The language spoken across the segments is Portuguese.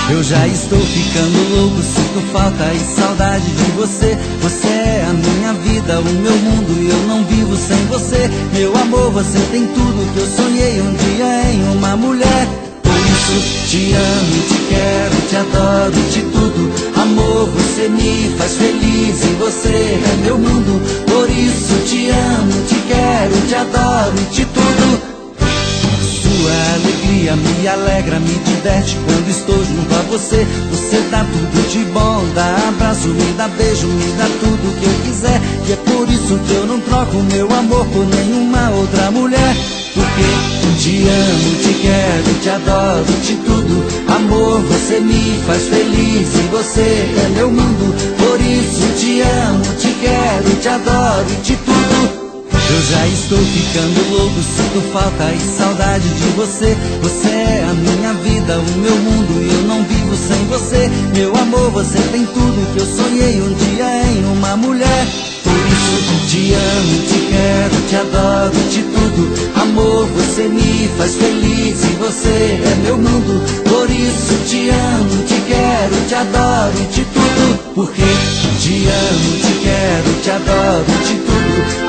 Eu já estou ficando louco, sinto falta e saudade de você. Você é a minha vida, o meu mundo e eu não vivo sem você. Meu amor, você tem tudo que eu sonhei um dia em uma mulher. Por isso te amo, te quero, te adoro, te tudo. Amor, você me faz feliz e você é meu mundo. Por isso te amo, te quero, te adoro, te tudo. Sua alegria me alegra, me diverte quando estou junto a você. Você dá tudo de bom, dá abraço, me dá beijo, me dá tudo que eu quiser. E é por isso que eu não troco meu amor por nenhuma outra mulher. Porque te amo, te quero, te adoro, te tudo. Amor, você me faz feliz e você é meu mundo. Por isso te amo, te quero, te adoro, te tudo. Eu já estou ficando louco, sinto falta e saudade de você. Você é a minha vida, o meu mundo e eu não vivo sem você. Meu amor, você tem tudo que eu sonhei um dia em uma mulher. Por isso te amo, te quero, te adoro, te tudo. Amor, você me faz feliz e você é meu mundo. Por isso te amo, te quero, te adoro, te tudo. Porque te amo, te quero, te adoro, te tudo.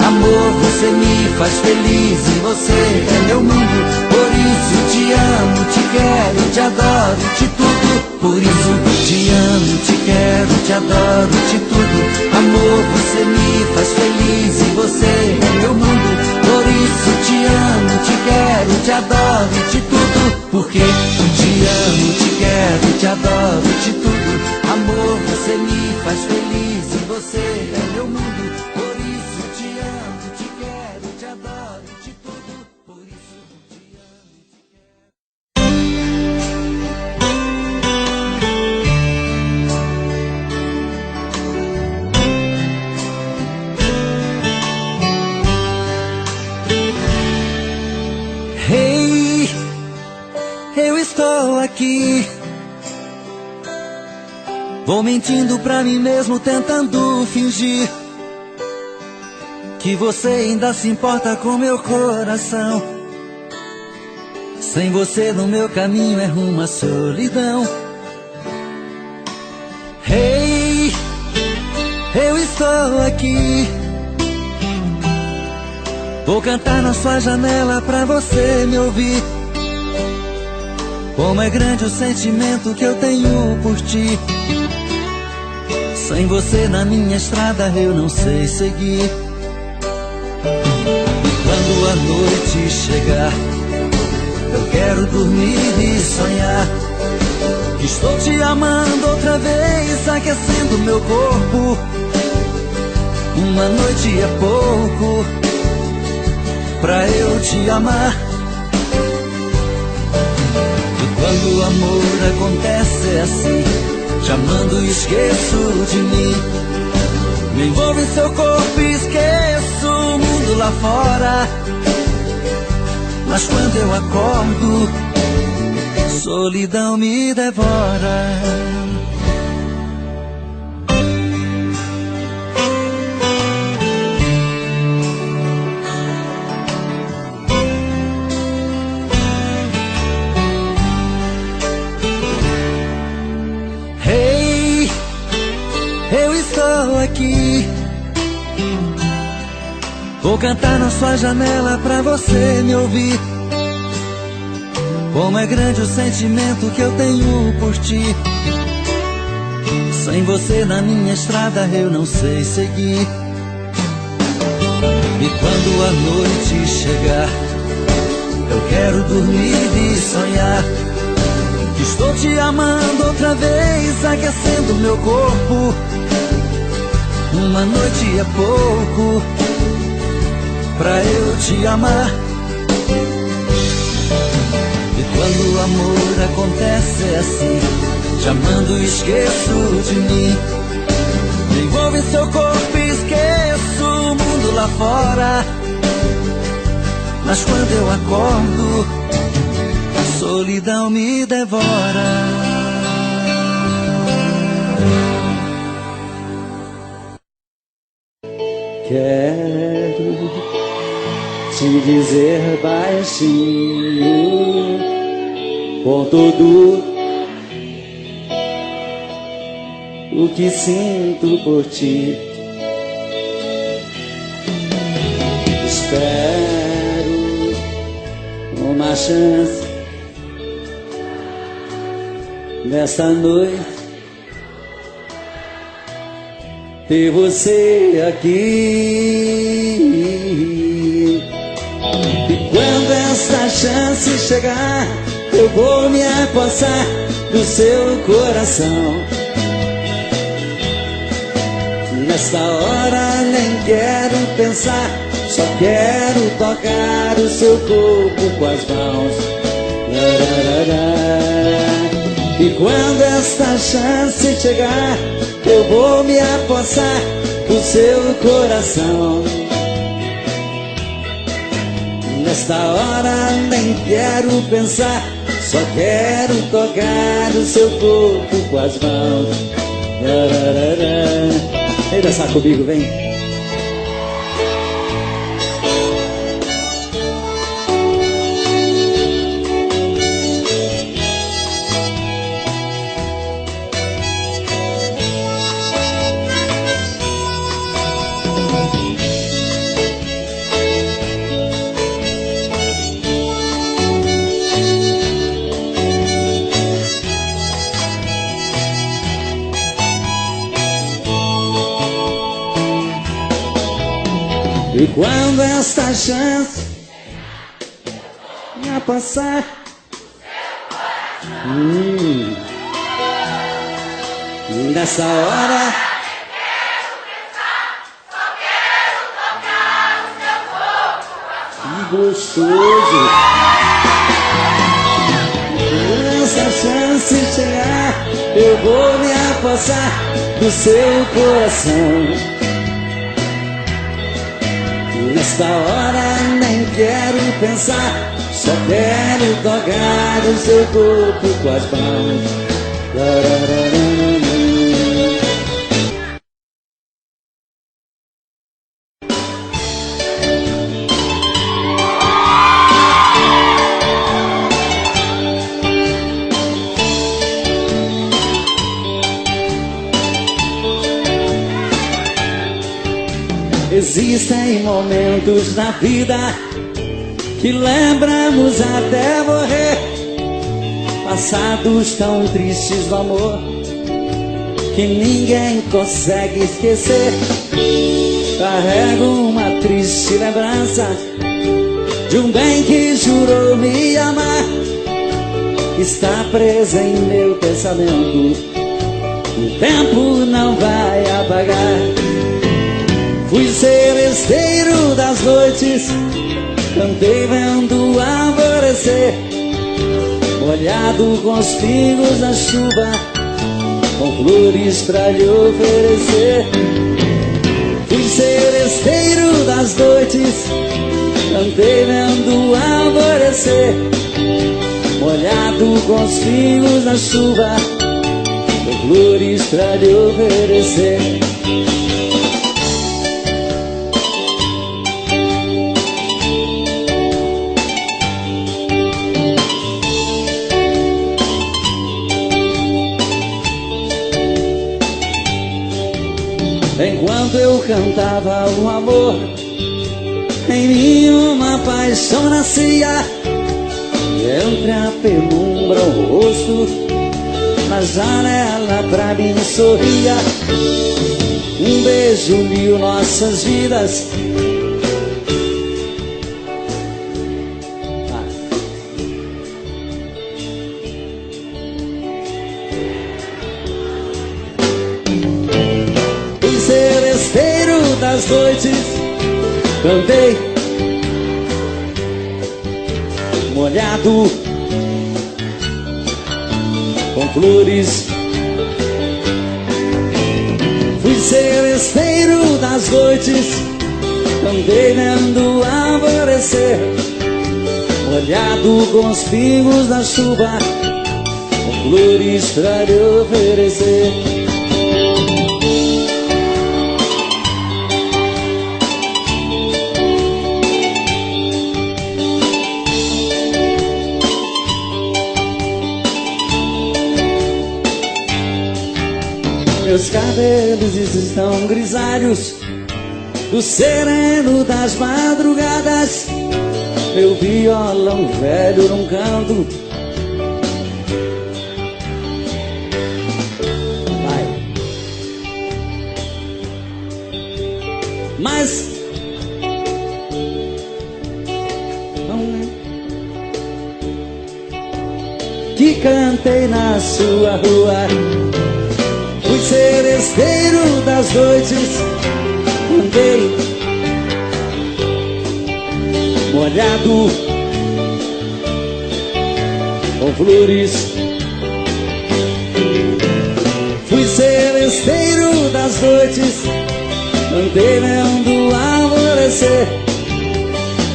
Amor, você me faz feliz e você é meu mundo. Por isso te amo, te quero, te adoro, te tudo. Por isso te amo, te quero, te adoro, te tudo. Amor, você me faz feliz e você é meu mundo. Por isso te amo, te quero, te adoro, te tudo. Porque te amo, te quero, te adoro, te tudo. Amor, você me faz feliz e você é meu mundo. Por isso te amo, te quero, te adoro, te tudo. Por isso te amo, te quero. Hey, eu estou aqui. Vou mentindo pra mim mesmo, tentando fingir que você ainda se importa com meu coração. Sem você no meu caminho é rumo à solidão. Hey, eu estou aqui. Vou cantar na sua janela pra você me ouvir. Como é grande o sentimento que eu tenho por ti. Sem você na minha estrada eu não sei seguir. E quando a noite chegar, eu quero dormir e sonhar que estou te amando outra vez, aquecendo meu corpo. Uma noite é pouco pra eu te amar. E quando o amor acontece é assim, te amando e esqueço de mim. Me envolvo em seu corpo e esqueço o mundo lá fora. Mas quando eu acordo, solidão me devora. Aqui vou cantar na sua janela pra você me ouvir. Como é grande o sentimento que eu tenho por ti. Sem você na minha estrada eu não sei seguir. E quando a noite chegar, eu quero dormir e sonhar que estou te amando outra vez, aquecendo meu corpo. Uma noite é pouco pra eu te amar. E quando o amor acontece é assim, te amando e esqueço de mim. Me envolvo em seu corpo e esqueço o mundo lá fora. Mas quando eu acordo, a solidão me devora. Quero te dizer baixinho, com todo o que sinto por ti. Espero uma chance nesta noite ter você aqui. E quando esta chance chegar, eu vou me apossar do seu coração. Nesta hora nem quero pensar, só quero tocar o seu corpo com as mãos. E quando esta chance chegar, eu vou me apossar do seu coração. Nesta hora nem quero pensar, só quero tocar o seu corpo com as mãos. Vem dançar comigo, vem. E quando esta chance me passar, nessa hora que gostoso. Quando essa chance chegar, eu vou me apossar do seu coração. Nesta hora nem quero pensar, só quero tocar o seu corpo com as mãos. Existem momentos na vida que lembramos até morrer, passados tão tristes do amor que ninguém consegue esquecer. Carrego uma triste lembrança de um bem que jurou me amar, está presa em meu pensamento, o tempo não vai apagar. Fui seresteiro das noites, cantei vendo o alvorecer, molhado com os pingos da chuva, com flores pra lhe oferecer. Fui seresteiro das noites, cantei vendo o alvorecer, molhado com os pingos da chuva, com flores pra lhe oferecer. Enquanto eu cantava o amor, em mim uma paixão nascia, e entre a penumbra o rosto na janela pra mim sorria. Um beijo uniu nossas vidas, das noites, cantei molhado com flores. Fui seresteiro das noites, cantei vendo o alvorecer, molhado com os pingos da chuva, com flores pra lhe oferecer. Meus cabelos estão grisalhos do sereno das madrugadas. Meu violão velho num canto. Vai. Mas que cantei na sua rua, fui seresteiro das noites, andei molhado com flores. Fui seresteiro das noites, andei vendo alvorecer,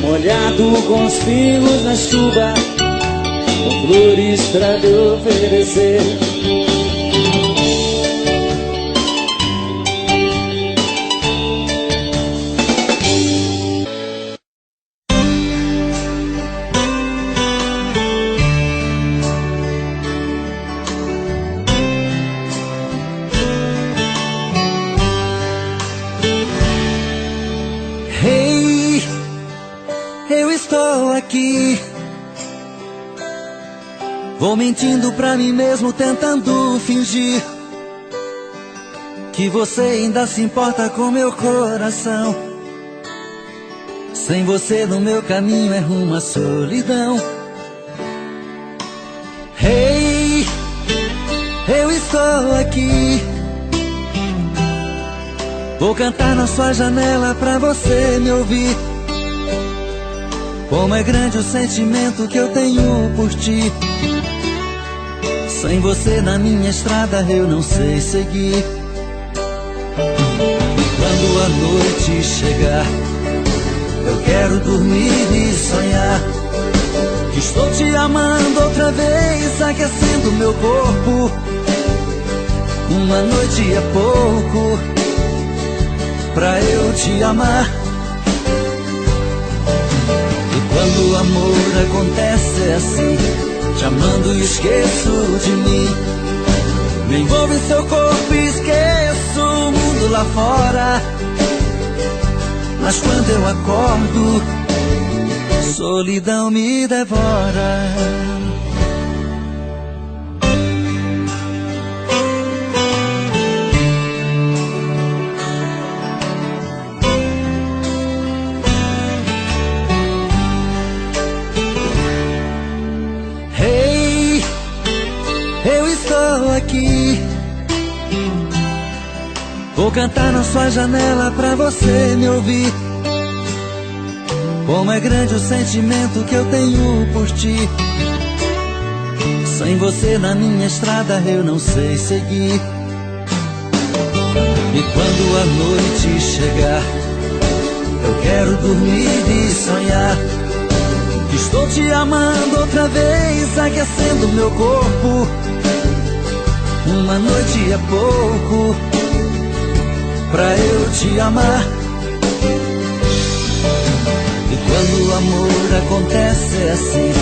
molhado com os pingos na chuva, com flores pra lhe oferecer. Hey, eu estou aqui. Vou mentindo pra mim mesmo, tentando fingir que você ainda se importa com meu coração. Sem você no meu caminho é rumo à solidão. Hey, eu estou aqui. Vou cantar na sua janela pra você me ouvir. Como é grande o sentimento que eu tenho por ti. Sem você na minha estrada eu não sei seguir. E quando a noite chegar, eu quero dormir e sonhar que estou te amando outra vez, aquecendo meu corpo. Uma noite é pouco pra eu te amar. E quando o amor acontece é assim, te amando e esqueço de mim. Me envolvo em seu corpo e esqueço o mundo lá fora. Mas quando eu acordo, solidão me devora. Hey, eu estou aqui. Vou cantar na sua janela pra você me ouvir. Como é grande o sentimento que eu tenho por ti. Sem você na minha estrada eu não sei seguir. E quando a noite chegar, eu quero dormir e sonhar que estou te amando outra vez, aquecendo meu corpo. Uma noite é pouco pra eu te amar. E quando o amor acontece é assim,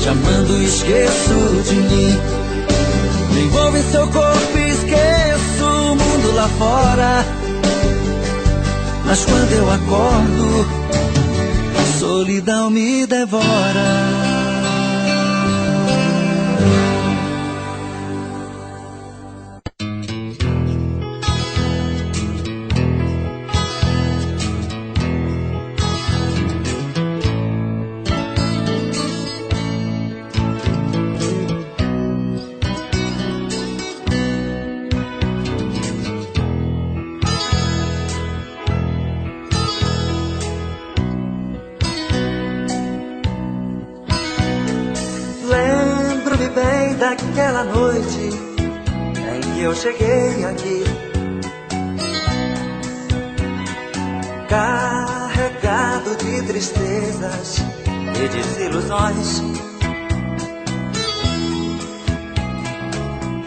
te amando e esqueço de mim. Me envolvo em seu corpo e esqueço o mundo lá fora. Mas quando eu acordo, a solidão me devora. Lembro-me bem daquela noite em que eu cheguei aqui, carregado de tristezas e desilusões.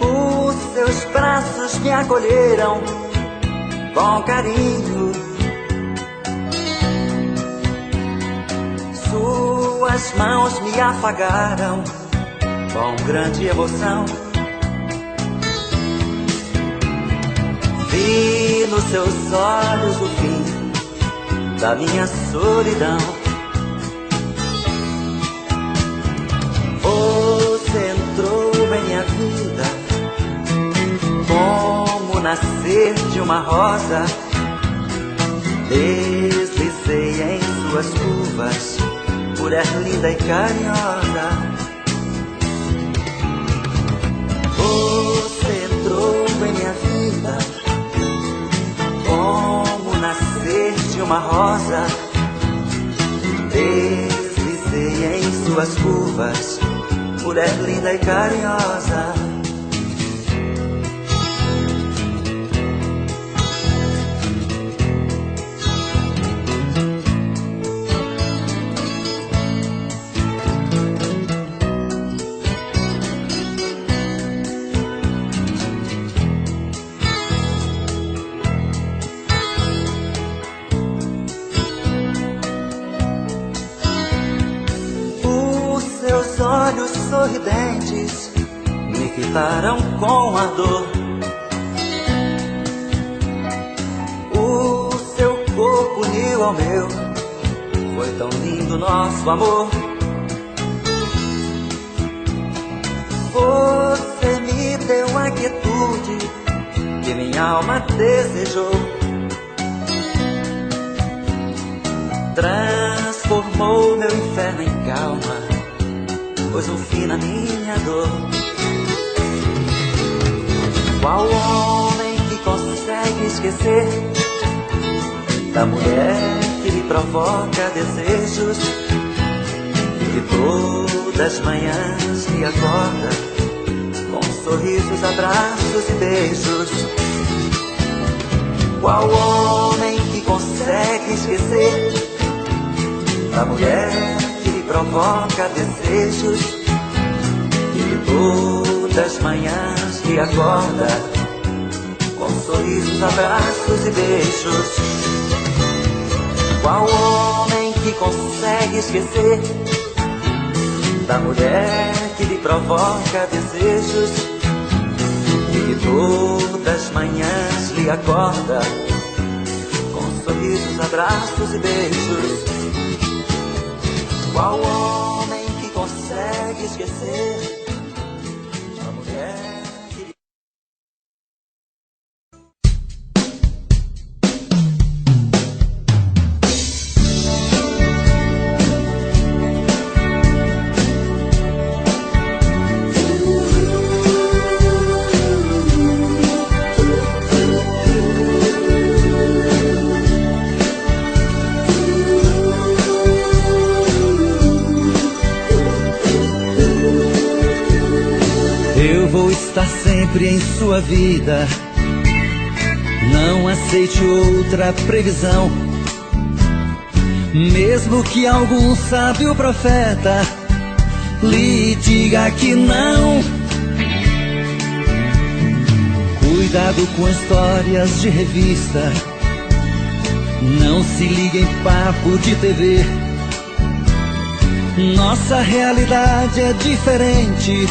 Os seus braços me acolheram com carinho, suas mãos me afagaram com grande emoção. Vi nos seus olhos o fim da minha solidão. Você entrou em minha vida como nascer de uma rosa. Deslizei em suas curvas, mulher linda e carinhosa. Você entrou em minha vida como nascer de uma rosa. Deslizei em suas curvas, mulher linda e carinhosa. Seus olhos sorridentes me fitaram com ardor. O seu corpo uniu ao meu, foi tão lindo nosso amor. Você me deu a quietude que minha alma desejou. Transformou meu inferno em calma, pôs um fim na minha dor. Qual homem que consegue esquecer da mulher que lhe provoca desejos, que todas as manhãs lhe acorda com sorrisos, abraços e beijos? Qual homem que consegue esquecer da mulher que lhe provoca desejos, que todas as manhãs lhe acorda com sorrisos, abraços e beijos? Qual homem que consegue esquecer da mulher que lhe provoca desejos, que todas as manhãs lhe acorda com sorrisos, abraços e beijos? Qual homem que consegue esquecer a mulher que... Eu vou estar sempre em sua vida, não aceite outra previsão. Mesmo que algum sábio profeta lhe diga que não. Cuidado com histórias de revista, não se ligue em papo de TV. Nossa realidade é diferente.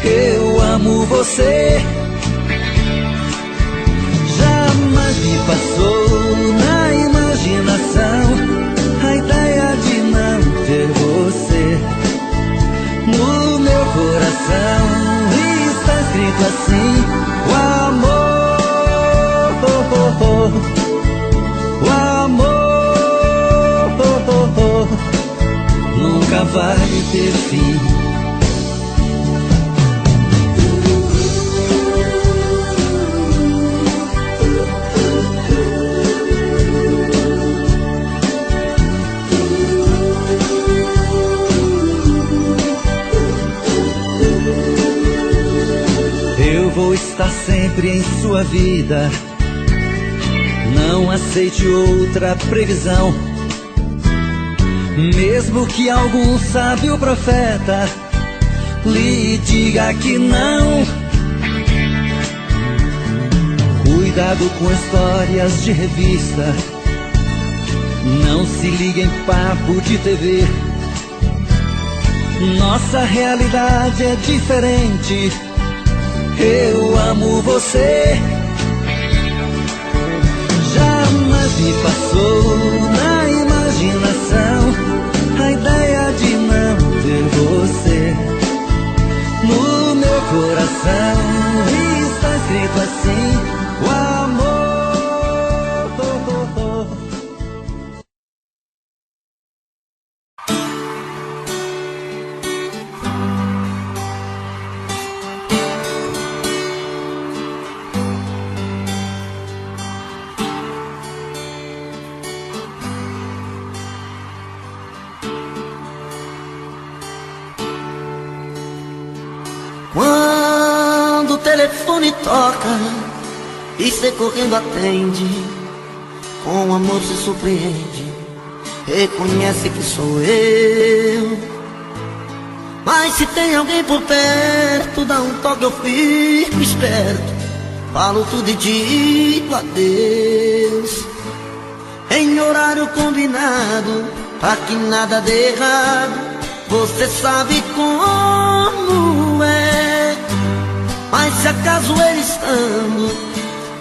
Eu amo você. Jamais me passou na imaginação a ideia de não ter você. No meu coração está escrito assim: o amor, o amor nunca vai ter fim. Eu vou estar sempre em sua vida, não aceite outra previsão. Mesmo que algum sábio profeta lhe diga que não. Cuidado com histórias de revista, não se ligue em papo de TV. Nossa realidade é diferente. Eu amo você. me passou na imaginação a ideia de não ter você no meu coração. E está escrito assim: o amor. Quando o telefone toca e cê correndo atende, com amor se surpreende, reconhece que sou eu. Mas se tem alguém por perto, dá um toque, eu fico esperto, falo tudo e digo adeus, em horário combinado, pra que nada dê errado. Você sabe como é, mas se acaso ele estando,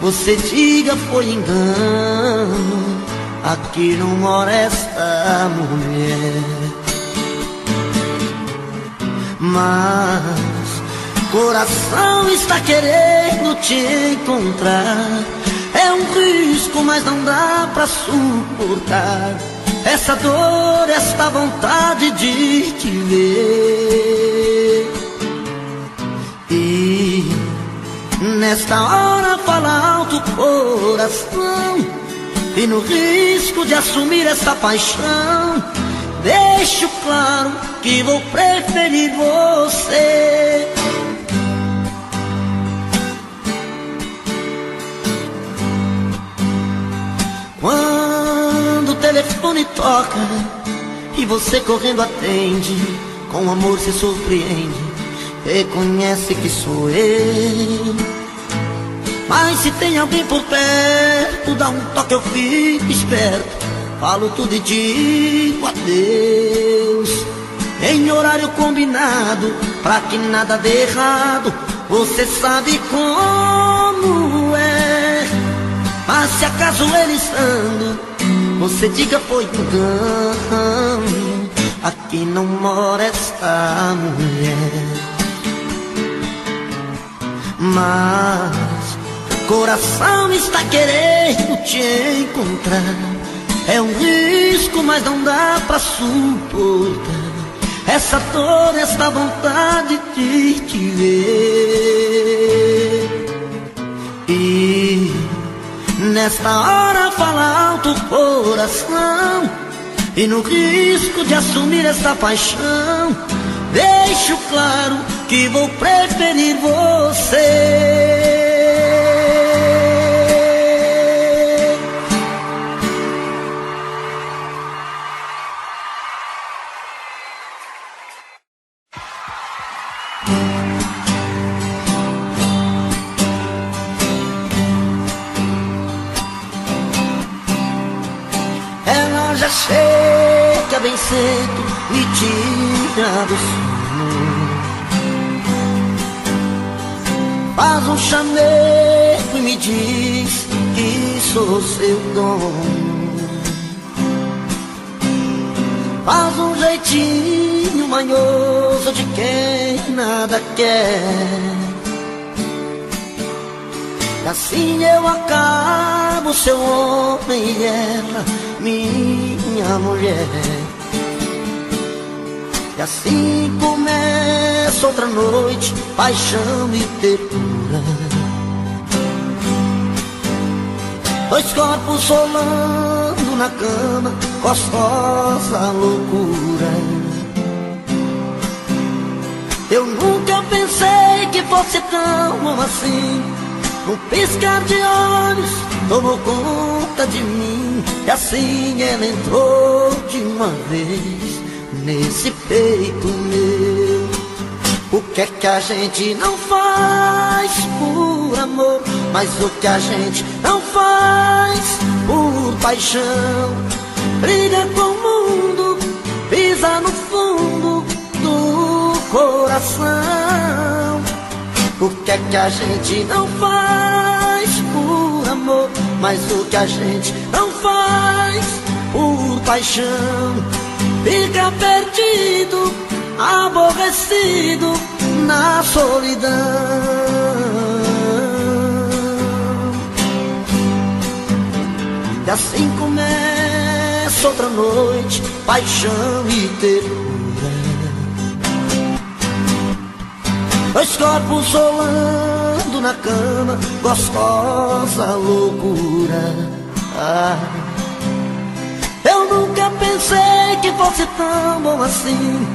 você diga foi engano, aqui não mora esta mulher. Mas coração está querendo te encontrar, é um risco, mas não dá pra suportar essa dor, esta vontade de te ver. E nesta hora fala alto o coração, e no risco de assumir essa paixão, deixo claro que vou preferir você. Quando o telefone toca e você correndo atende, com amor se surpreende, reconhece que sou eu. Mas se tem alguém por perto, dá um toque, eu fico esperto, falo tudo e digo adeus, em horário combinado, pra que nada dê errado. Você sabe como é, mas se acaso ele estando, você diga foi engano, aqui não mora esta mulher. Mas coração está querendo te encontrar, é um risco, mas não dá pra suportar essa dor, esta vontade de te ver. E nesta hora fala alto o coração, e no risco de assumir esta paixão, deixo claro que vou preferir você. Ela já chega bem cedo, me tira do sono, faz um chamego e me diz que sou seu dono, faz um jeitinho manhoso de quem nada quer, e assim eu acabo seu homem e ela minha mulher. E assim começa outra noite, paixão e ternura, dois corpos rolando na cama, gostosa loucura. Eu nunca pensei que fosse tão assim, um piscar de olhos tomou conta de mim, e assim ela entrou de uma vez nesse peito meu. O que é que a gente não faz por amor, mas o que a gente não faz por paixão? Briga com o mundo, pisa no fundo do coração. O que é que a gente não faz por amor, mas o que a gente não faz por paixão, fica perdido, aborrecido na solidão. E assim começa outra noite, paixão e ternura, dois corpos rolando na cama, gostosa loucura. Eu nunca pensei que fosse tão bom assim,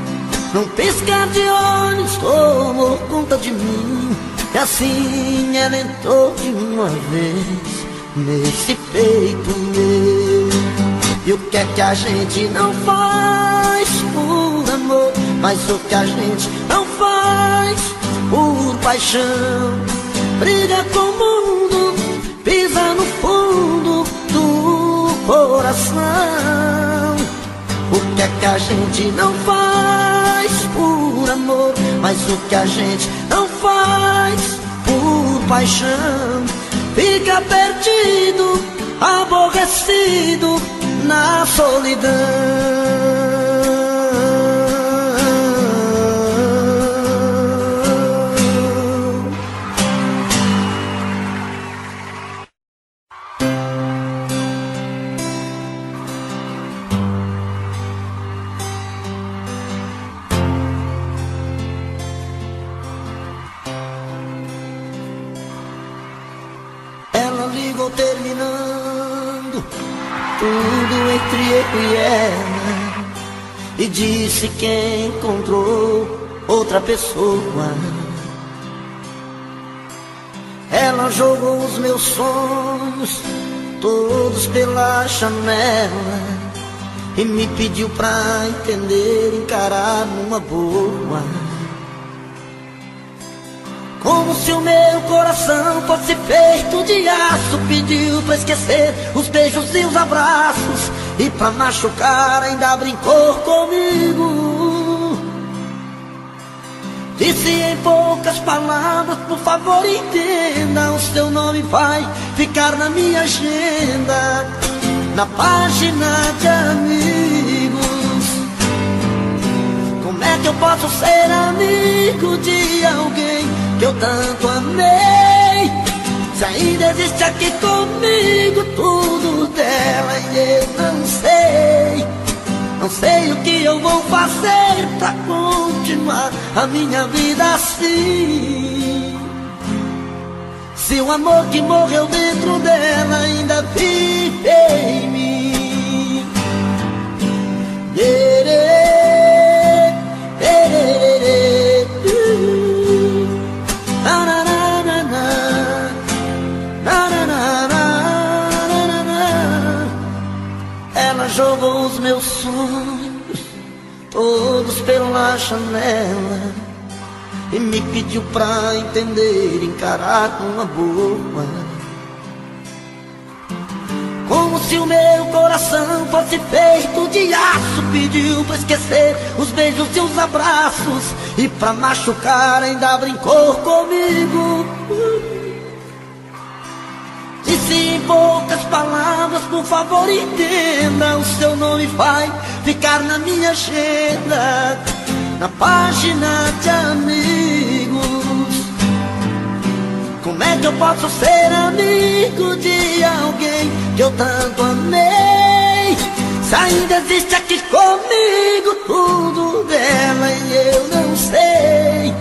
num piscar de olhos tomou conta de mim. E assim ela entrou de uma vez nesse peito meu. E o que é que a gente não faz por amor, mas o que a gente não faz por paixão, briga com o mundo, pisa no fundo do coração. O que é que a gente não faz por amor, mas o que a gente não faz por paixão, fica perdido, aborrecido na solidão. Ela ligou terminando tudo entre eu e ela, e disse que encontrou outra pessoa. Ela jogou os meus sonhos todos pela janela e me pediu pra entender, encarar numa boa. Como se o meu coração fosse feito de aço, pediu pra esquecer os beijos e os abraços, e pra machucar ainda brincou comigo. Disse em poucas palavras, por favor entenda, o seu nome vai ficar na minha agenda, na página de amigos. Como é que eu posso ser amigo de alguém que eu tanto amei, se ainda existe aqui comigo tudo dela e eu não sei? Não sei o que eu vou fazer pra continuar a minha vida assim, se o amor que morreu dentro dela ainda vive em mim. Ela jogou os meus sonhos todos pela janela e me pediu pra entender, encarar com uma boa. Como se o meu coração fosse feito de aço, pediu pra esquecer os beijos e os abraços, e pra machucar ainda brincou comigo. Disse em poucas palavras, por favor entenda, o seu nome vai ficar na minha agenda, na página de amigos. Como é que eu posso ser amigo de alguém que eu tanto amei, se ainda existe aqui comigo tudo dela e eu não sei?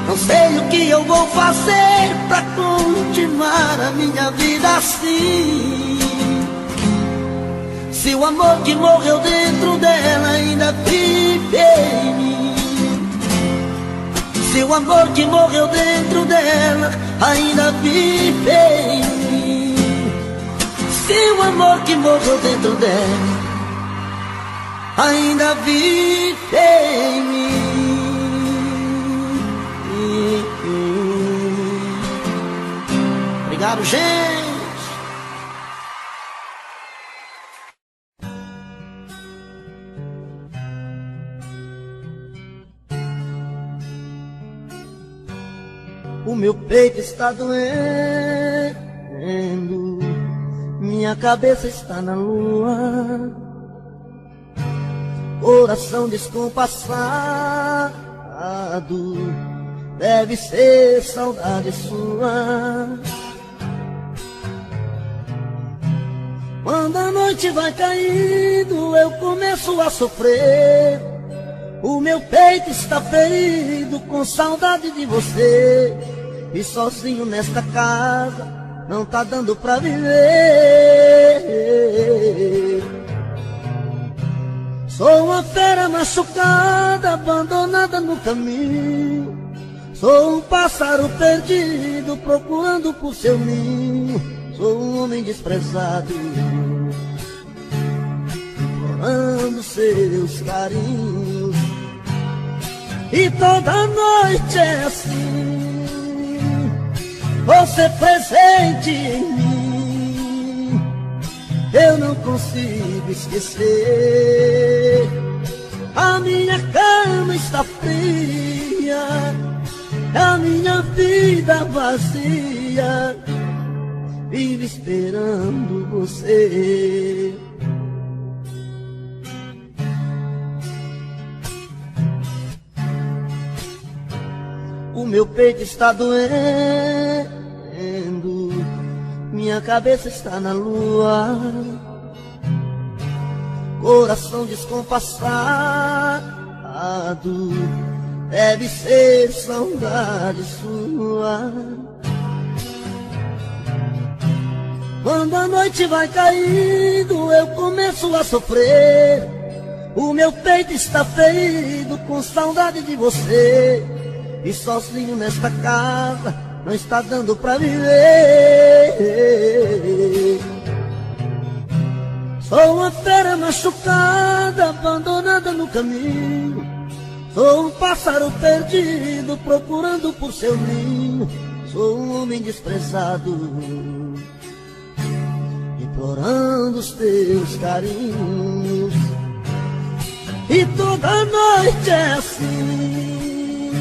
Não sei o que eu vou fazer pra continuar a minha vida assim, se o amor que morreu dentro dela ainda vive em mim. Se o amor que morreu dentro dela ainda vive em mim. Se o amor que morreu dentro dela ainda vive em mim. Obrigado, gente. O meu peito está doendo, minha cabeça está na lua, coração descompassado, deve ser saudade sua. Quando a noite vai caindo, eu começo a sofrer. O meu peito está ferido com saudade de você. E sozinho nesta casa não tá dando pra viver. Sou uma fera machucada, abandonada no caminho. Sou um pássaro perdido, procurando por seu ninho. Sou um homem desprezado, implorando seus carinhos. E toda noite é assim, você presente em mim. Eu não consigo esquecer. A minha cama está fria, a minha vida vazia, vive esperando você. O meu peito está doendo, minha cabeça está na lua, coração descompassado, deve ser saudade sua. Quando a noite vai caindo, eu começo a sofrer. O meu peito está ferido com saudade de você. E sozinho nesta casa não está dando pra viver. Sou uma fera machucada, abandonada no caminho. Sou um pássaro perdido, procurando por seu ninho. Sou um homem desprezado, implorando os teus carinhos. E toda noite é assim,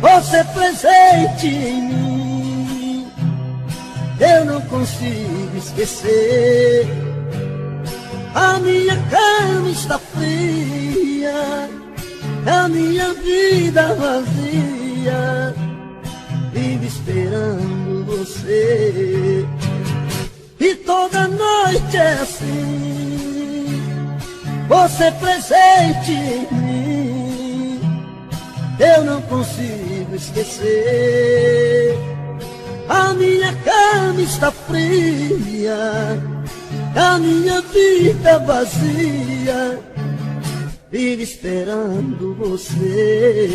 você presente em mim. Eu não consigo esquecer. A minha cama está fria, a minha vida vazia, vive esperando você. E toda noite é assim, você presente em mim. Eu não consigo esquecer. A minha cama está fria, a minha vida vazia, vive esperando você.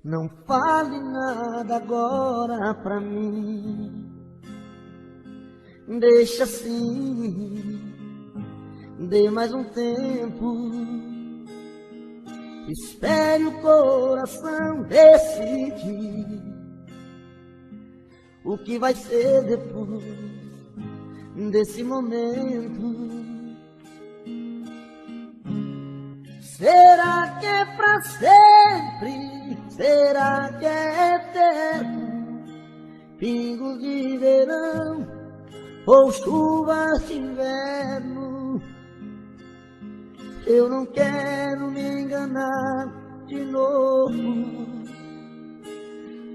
Não fale nada agora pra mim, deixa assim, dê mais um tempo, espere o coração decidir o que vai ser depois desse momento. Será que é pra sempre? Será que é eterno? Pingos de verão ou chuvas de inverno? Eu não quero me enganar de novo.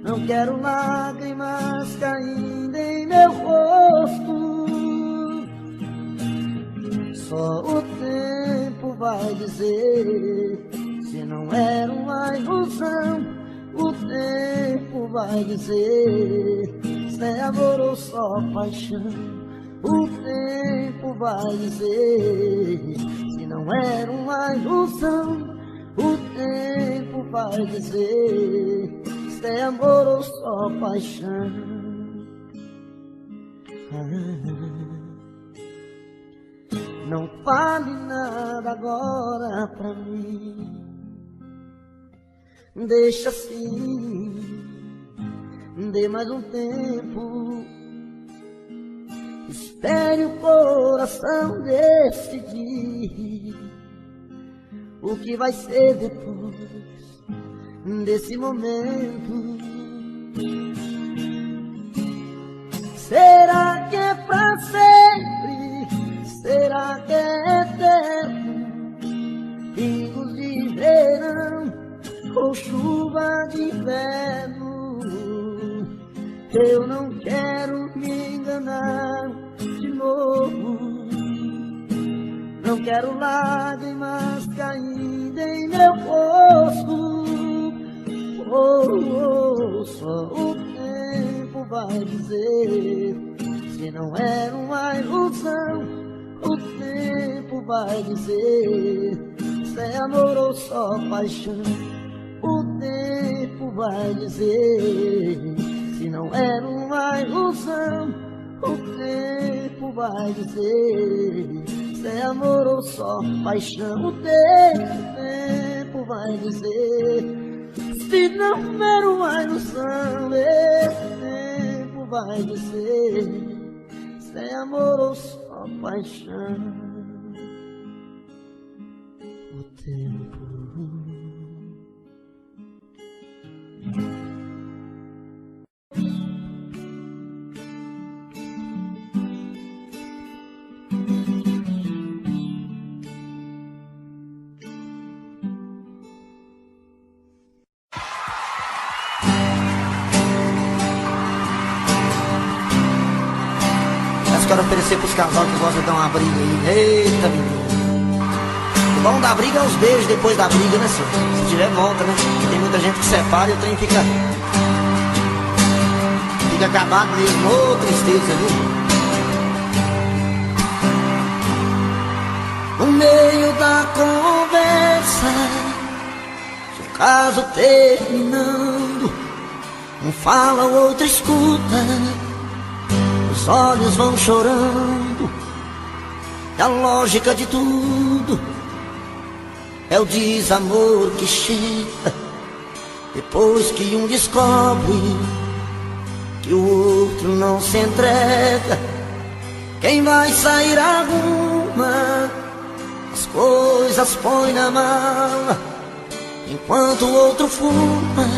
Não quero lágrimas caindo em meu rosto. Só o tempo vai dizer se não era uma ilusão. O tempo vai dizer se é amor ou só paixão. O tempo vai dizer se não era uma ilusão. O tempo vai dizer se é amor ou só paixão. Não fale nada agora pra mim, deixa assim, dê mais um tempo, espere o coração decidir o que vai ser depois desse momento. Será que é pra sempre? Será que é eterno? Pingos de verão ou chuva de inverno? Eu não quero me enganar de novo. Não quero lágrimas caindo em meu rosto. Só o tempo vai dizer se não era uma ilusão. O tempo vai dizer se é amor ou só paixão. O tempo vai dizer se não era uma ilusão. O tempo vai dizer se é amor ou só paixão. O tempo vai dizer se não era uma ilusão. Esse tempo vai dizer se é amor ou só paixão. O tempo. Quero oferecer pros casal que gostam de dar uma briga aí. Eita, menino. O bom da briga é os beijos depois da briga, né, senhor? Se tiver volta, né? Porque tem muita gente que separa e o trem fica acabado mesmo. Ô, tristeza, viu? No meio da conversa, seu caso terminando, um fala, o outro escuta. Os olhos vão chorando. E a lógica de tudo é o desamor que chega depois que um descobre que o outro não se entrega. Quem vai sair arruma as coisas, põe na mala, enquanto o outro fuma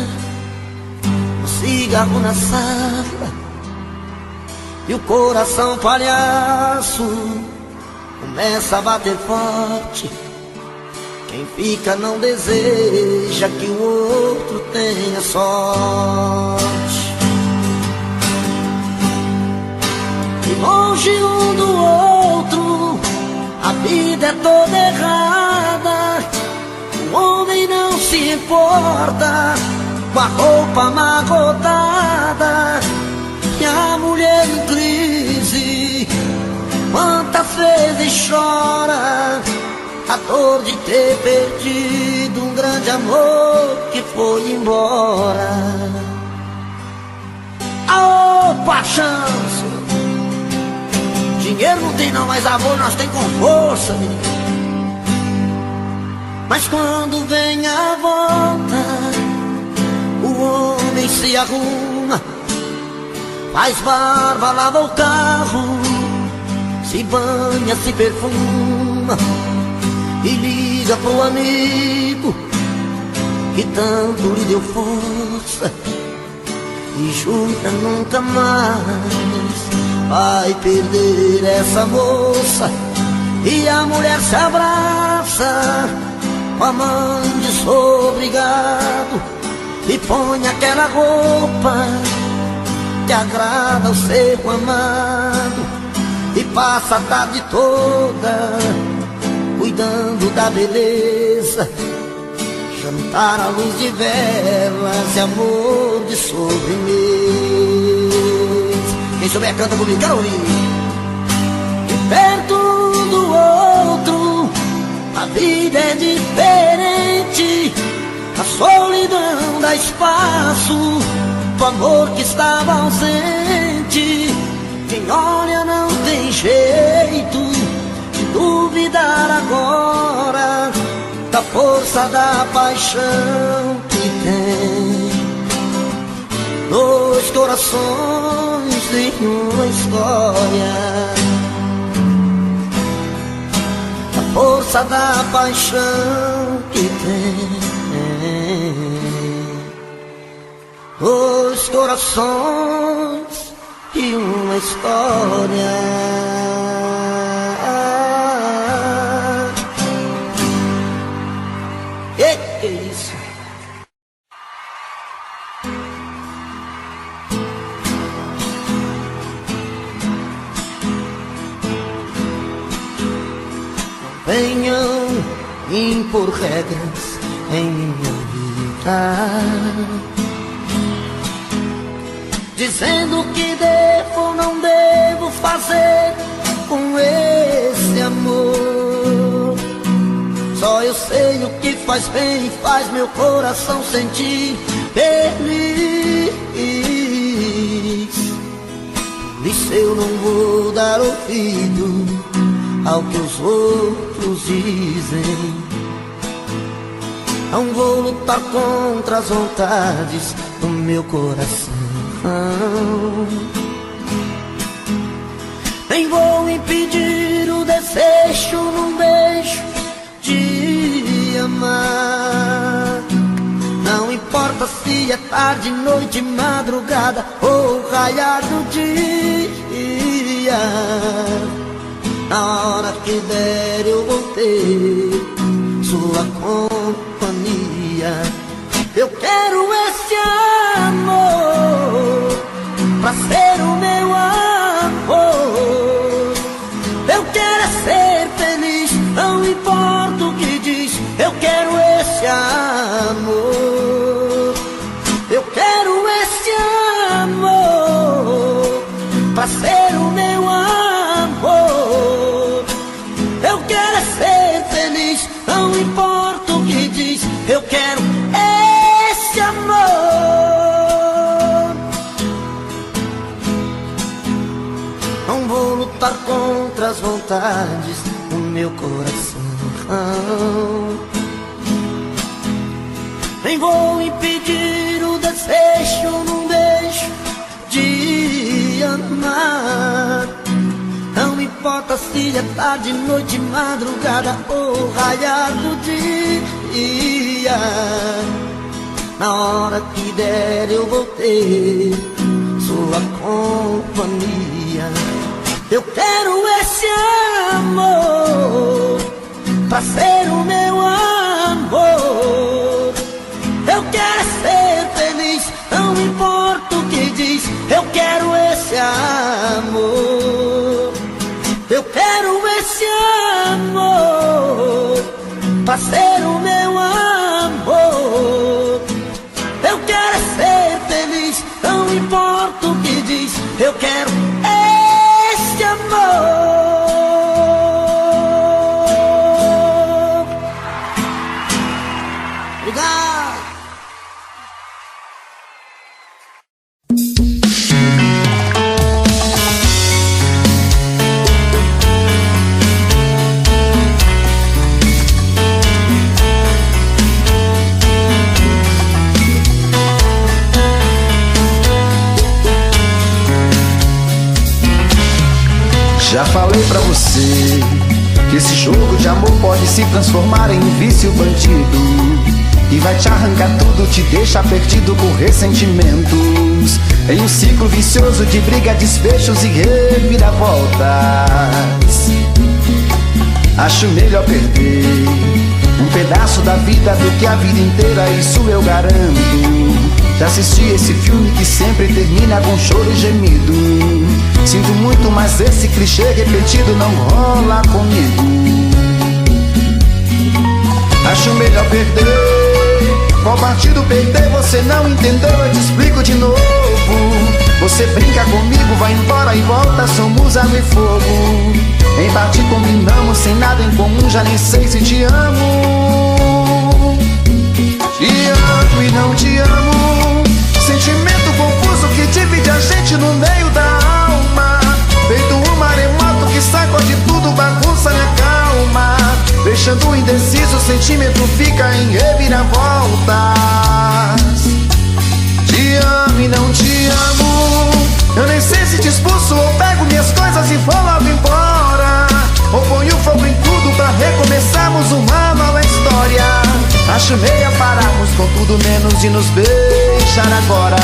um cigarro na sala. E o coração palhaço começa a bater forte. Quem fica não deseja que o outro tenha sorte. E longe um do outro, a vida é toda errada. O homem não se importa com a roupa amarrotada. E a mulher em crise, quantas vezes chora a dor de ter perdido um grande amor que foi embora. Aô, paixão! Dinheiro não tem não, mas amor nós tem com força, menino. Mas quando vem a volta, o homem se arruma, faz barba, lava o carro, se banha, se perfuma e liga pro amigo que tanto lhe deu força e jura nunca mais vai perder essa moça. E a mulher se abraça com a mão de sou obrigado e põe aquela roupa que agrada ao ser amado e passa a tarde toda cuidando da beleza, jantar à luz de velas e amor de sobremesa. Quem souber canta comigo, quero ouvir. E perto do outro a vida é diferente, a solidão dá espaço o amor que estava ausente. Quem olha não tem jeito de duvidar agora da força da paixão que tem. Dois corações em uma história, a força da paixão que tem dois corações e uma história. Que é isso? Venham impor regras em minha vida, dizendo o que devo ou não devo fazer com esse amor. Só eu sei o que faz bem e faz meu coração sentir feliz. Isso eu não vou dar ouvido ao que os outros dizem. Não vou lutar contra as vontades do meu coração, nem vou impedir o desejo num beijo de amar. Não importa se é tarde, noite, madrugada ou raiar do dia. Na hora que der eu vou ter sua companhia. Eu quero esse amor pra ser o meu amor. Eu quero é ser feliz, não importa o que diz. Eu quero esse amor. Eu quero esse amor pra ser o meu amor. Eu quero é ser feliz, não importa o que diz. Eu quero esse amor. Não vou lutar contra as vontades do meu coração, nem vou impedir o desejo num beijo de amar. Não importa se é tarde, noite, madrugada ou raiar do dia. Na hora que der eu vou ter sua companhia. Eu quero esse amor pra ser o meu amor. Eu quero ser feliz, não importa o que diz. Eu quero esse amor. Eu quero esse amor pra ser o meu amor. Eu quero ser feliz, não importa o que diz. Eu quero esse amor. Obrigado. Já falei pra você que esse jogo de amor pode se transformar em um vício bandido, que vai te arrancar tudo, te deixar perdido com ressentimentos, em um ciclo vicioso de briga, desfechos e reviravoltas. Acho melhor perder um pedaço da vida do que a vida inteira, isso eu garanto. Já assisti esse filme que sempre termina com choro e gemido. Sinto muito, mas esse clichê repetido não rola comigo. Acho melhor perder. Qual partido perder? Você não entendeu, eu te explico de novo. Você brinca comigo, vai embora e volta, somos água e fogo. Em parte combinamos, sem nada em comum, já nem sei se te amo. Te amo e não te amo. Sentimento confuso que divide a gente no meio da alma. Feito um maremoto que sacode tudo, bagunça minha calma. Deixando indeciso, o sentimento fica em reviravoltas. Te amo e não te amo. Eu nem sei se te expulso ou pego minhas coisas e vou logo embora, ou ponho fogo em tudo pra recomeçarmos uma nova história. Acho melhor pararmos com tudo menos de nos beijar agora.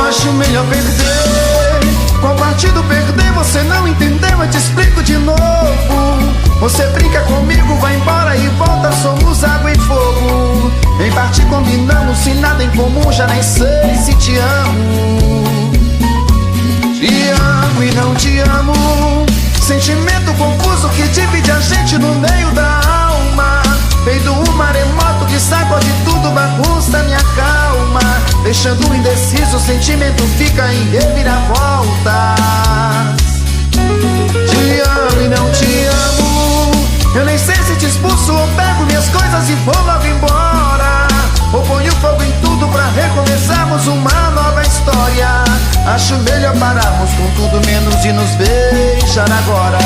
Acho melhor perder. Qual partido perder? Você não entendeu, eu te explico de novo. Você brinca comigo, vai embora e volta, somos água e fogo. Em parte combinamos, se nada em comum, já nem sei se te amo. Te amo e não te amo. Sentimento confuso que divide a gente no meio da alma. Feito um maremoto que sacode tudo, bagunça minha calma. Deixando indeciso, o sentimento fica em reviravoltas. Te amo e não te amo. Eu nem sei se te expulso ou pego minhas coisas e vou logo embora, ou ponho fogo em tudo pra recomeçarmos uma nova história. Acho melhor pararmos com tudo menos de nos beijar agora.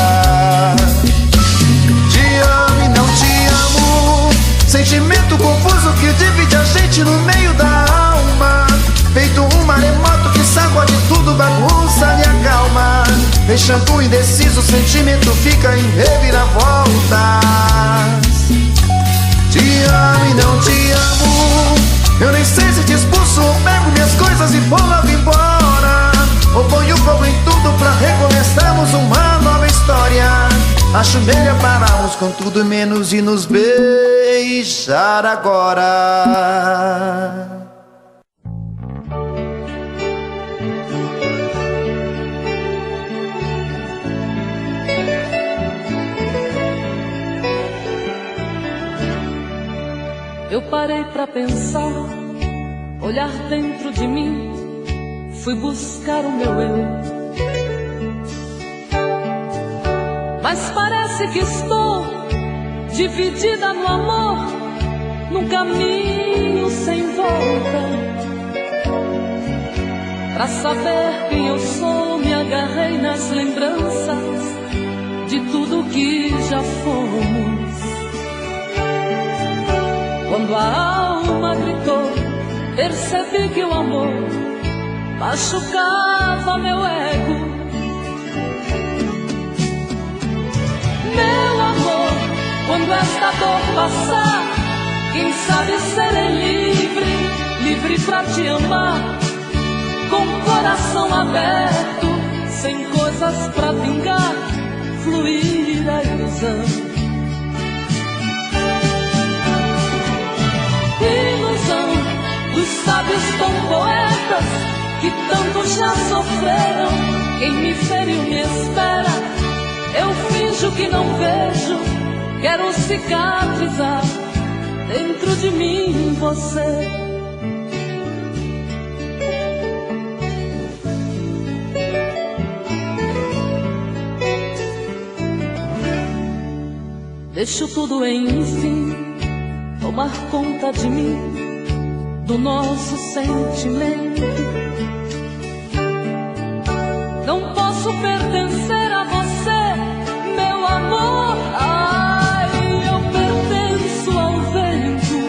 Te amo e não te amo. Sentimento confuso que divide a gente no meio da alma. Feito um maremoto que sacode tudo, bagunça minha calma. Deixando indeciso, o sentimento fica em reviravoltas. Te amo e não te amo. Eu nem sei se te expulso ou pego minhas coisas e vou logo embora, ou ponho fogo em tudo pra recomeçarmos uma nova história. Acho melhor pararmos com tudo menos de nos beijar agora. Eu parei pra pensar, olhar dentro de mim, fui buscar o meu eu. Mas parece que estou dividida no amor, num caminho sem volta. Pra saber quem eu sou, me agarrei nas lembranças de tudo que já fomos. Quando a alma gritou, percebi que o amor machucava meu ego. Meu amor, quando esta dor passar, quem sabe serei livre, livre pra te amar, com o coração aberto, sem coisas pra vingar, fluir a ilusão. Ilusão dos sábios tão poetas que tanto já sofreram. Quem me feriu me espera, eu finjo que não vejo, quero cicatrizar dentro de mim você. Deixo tudo enfim tomar conta de mim, do nosso sentimento. Não posso pertencer a você, meu amor. Ai, eu pertenço ao vento.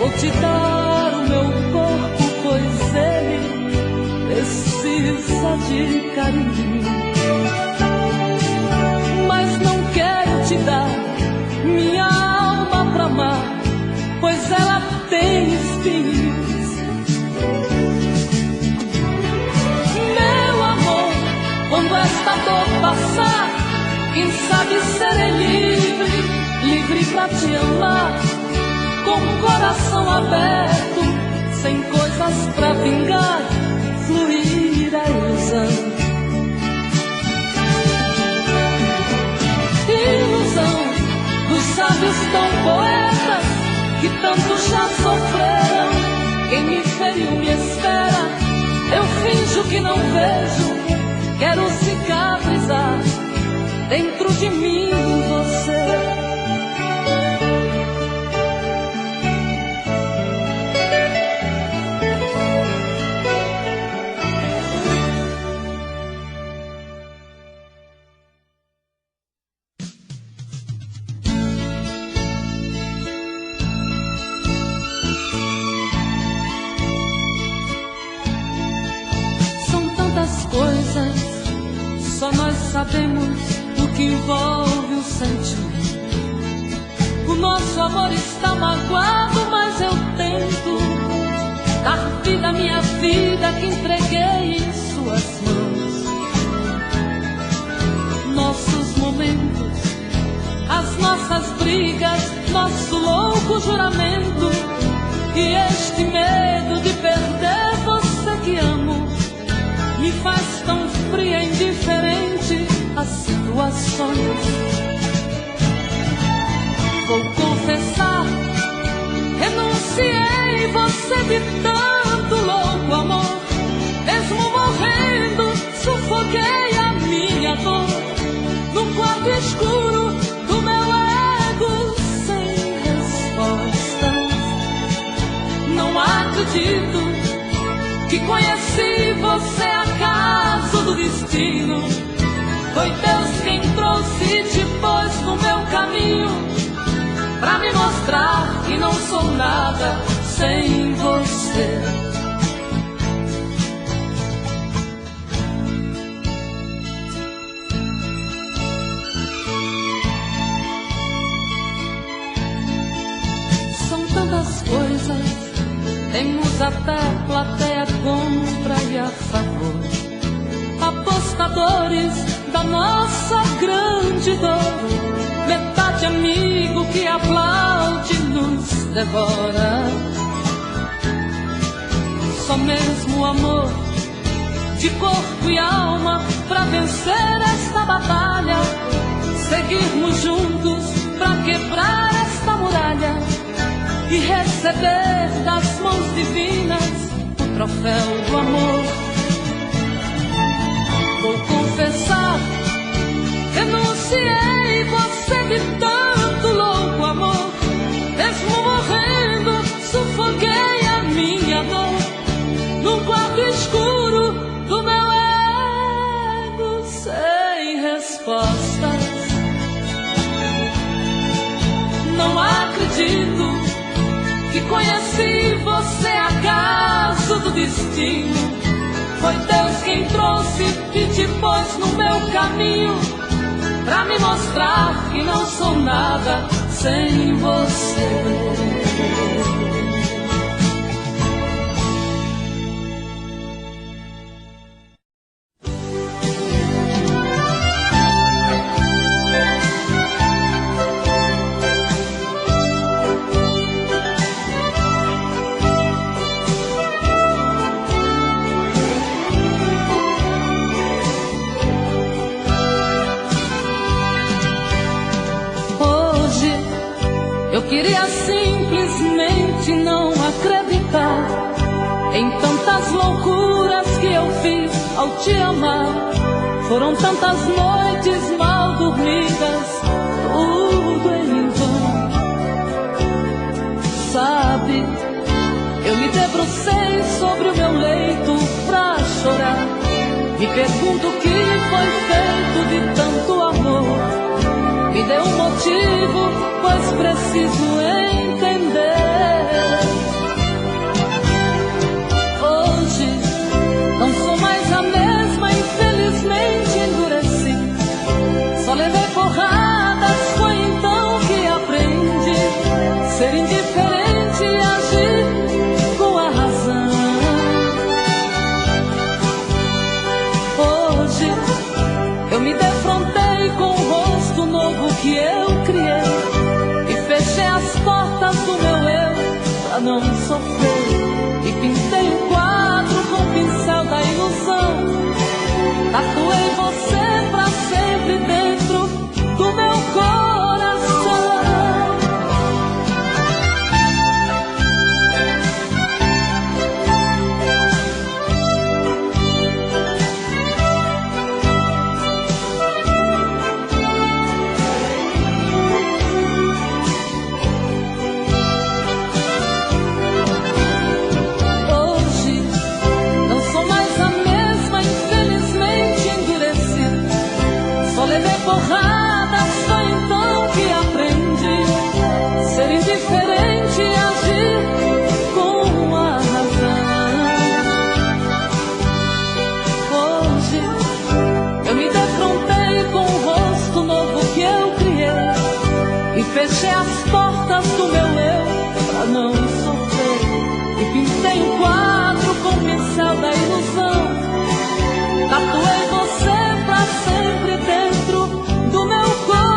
Vou te dar o meu corpo, pois ele precisa de carinho. Mas não quero te dar minha alma pra amar, pois ela tem espinhos. Meu amor, quando esta dor passar, quem sabe serei livre, livre pra te amar, com o coração aberto, sem coisas pra vingar, fluir a ilusão. Ilusão dos sábios tão poetas que tanto já sofreram. Quem me feriu me espera, eu finjo que não vejo, quero cicatrizar dentro de mim você. sabemos o que envolve o sentimento. O nosso amor está magoado, mas eu tento dar vida à minha vida que entreguei em suas mãos. Nossos momentos, as nossas brigas, nosso louco juramento e este medo de perder você que amo me faz tão fria e indiferente às situações. Vou confessar, renunciei você de tanto louco amor. Mesmo morrendo, sufoquei a minha dor num quarto escuro do meu ego sem respostas. Não acredito que conheci você acaso do destino. Foi Deus quem trouxe e te pôs no meu caminho pra me mostrar que não sou nada sem você. São tantas coisas, temos até plateia contra e a favor, apostadores da nossa grande dor. Metade amigo que aplaude nos devora. Só mesmo o amor de corpo e alma pra vencer esta batalha. Seguirmos juntos pra quebrar esta muralha e receber das mãos divinas o troféu do amor. Vou confessar, renunciei você de tanto louco amor. Mesmo morrendo, sufoquei a minha dor num quarto escuro do meu ego sem respostas. Não acredito que conheci você acaso do destino. Foi Deus quem trouxe e te pôs no meu caminho pra me mostrar que não sou nada sem você. Eu queria simplesmente não acreditar em tantas loucuras que eu fiz ao te amar. Foram tantas noites mal dormidas, tudo em vão. Sabe, eu me debrucei sobre o meu leito pra chorar. Me pergunto o que foi feito de tanto amor. Me dê um motivo, pois preciso entender. Hoje não sou mais a mesma, infelizmente endureci. Só levei porradas, foi então que aprendi ser indiferente e agir com a razão. Hoje eu me defrontei com o rosto novo que eu criei e fechei as portas do meu eu pra não sofrer. E pintei um quadro com o pincel da ilusão. Tatuei você pra sempre dentro do meu coração. Tem um quadro com o pincel da ilusão. Tatuei você pra sempre dentro do meu coração.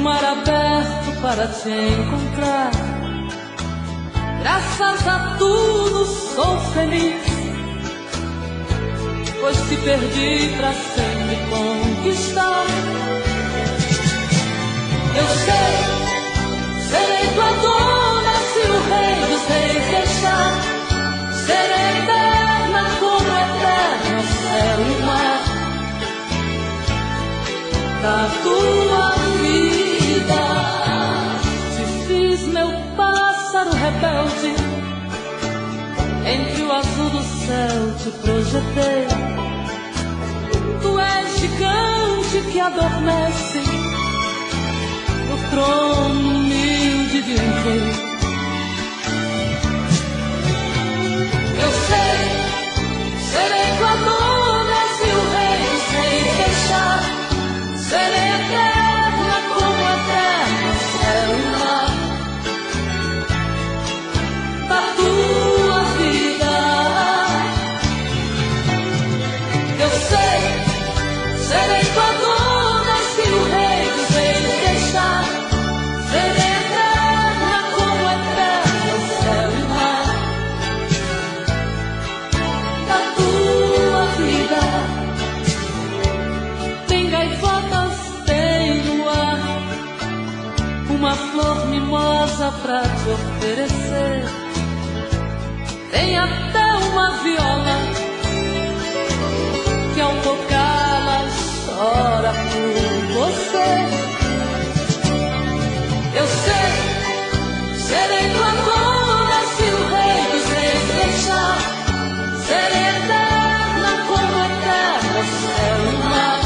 Mar aberto para te encontrar. Graças a tudo sou feliz, pois te perdi pra sempre conquistar. Eu sei, serei tua dona se o rei dos reis deixar. Serei eterna como eterno céu e mar da tua vida. Te fiz meu pássaro rebelde, entre o azul do céu te projetei. Tu és gigante que adormece no trono humilde de um rei. Eu sei, serei tua dona se o rei dos reis deixar. Serei eterna como eterno céu e mar da tua vida. Eu sei, serei tua dona se o rei dos reis deixar. Serei eterna como eterno céu e mar da tua vida. Tem gaivotas, tem no ar uma flor mimosa pra te oferecer. Tem até uma viola que ao tocá-la chora por você. Eu sei, serei tua dona se o rei dos reis deixar. Serei eterna como eterno céu e mar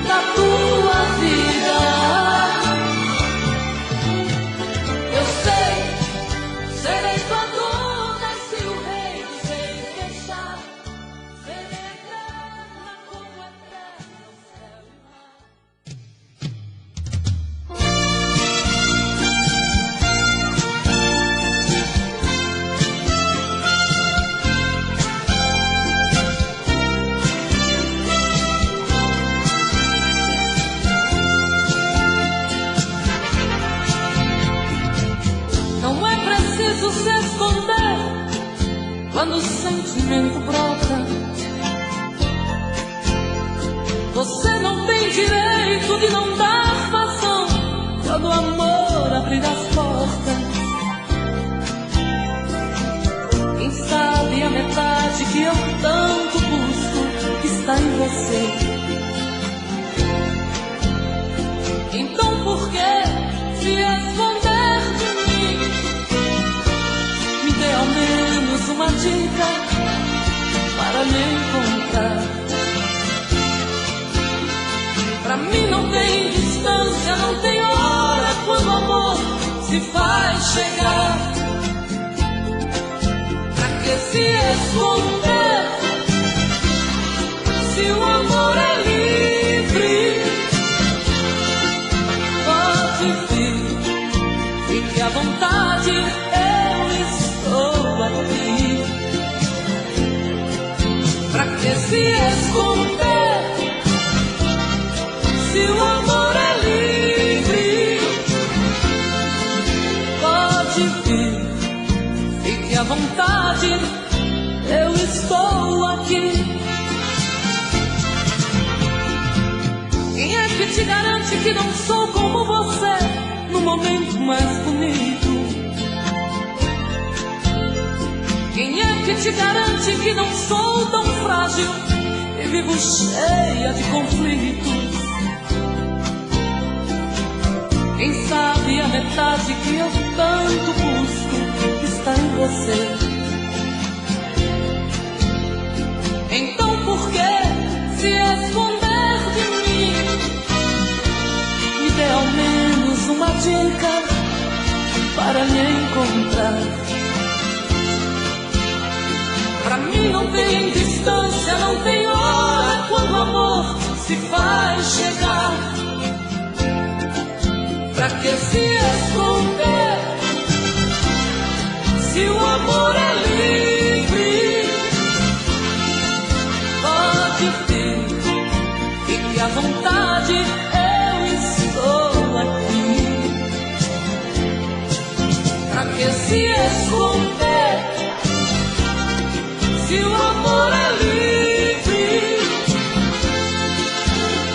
da tua vida. Eu sei, serei tua dona se o rei dos reis deixar. Serei eterna como eterno céu e mar. Não é preciso se esconder quando o sentimento brota. Você não tem direito de não dar vazão quando o amor abrir as portas. Quem sabe a metade que eu tanto busco está em você. Então por que se esconder de mim? Me dê ao menos uma dica para me encontrar. Pra mim não tem distância, não tem hora quando o amor se faz chegar. Pra que se esconder se o amor é livre? Pode vir, fique à vontade, eu estou aqui. Pra que se esconder se o amor é livre? Pode vir, fique à vontade, eu estou aqui. Quem é que te garante que não sou como você no momento mais bonito? Quem é que te garante que não sou tão frágil e vivo cheia de conflitos? Quem sabe a metade que eu tanto busco você. Então por que se esconder de mim? Me dê ao menos uma dica para me encontrar. Pra mim não tem distância, não tem hora quando o amor se faz chegar. Pra que se esconder se o amor é livre? Pode vir, fique à vontade, eu estou aqui. Pra que se esconder se o amor é livre?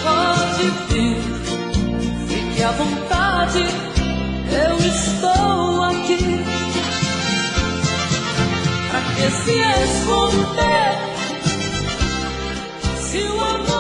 Pode vir, fique à vontade, eu estou aqui. Pra que se esconder se o amor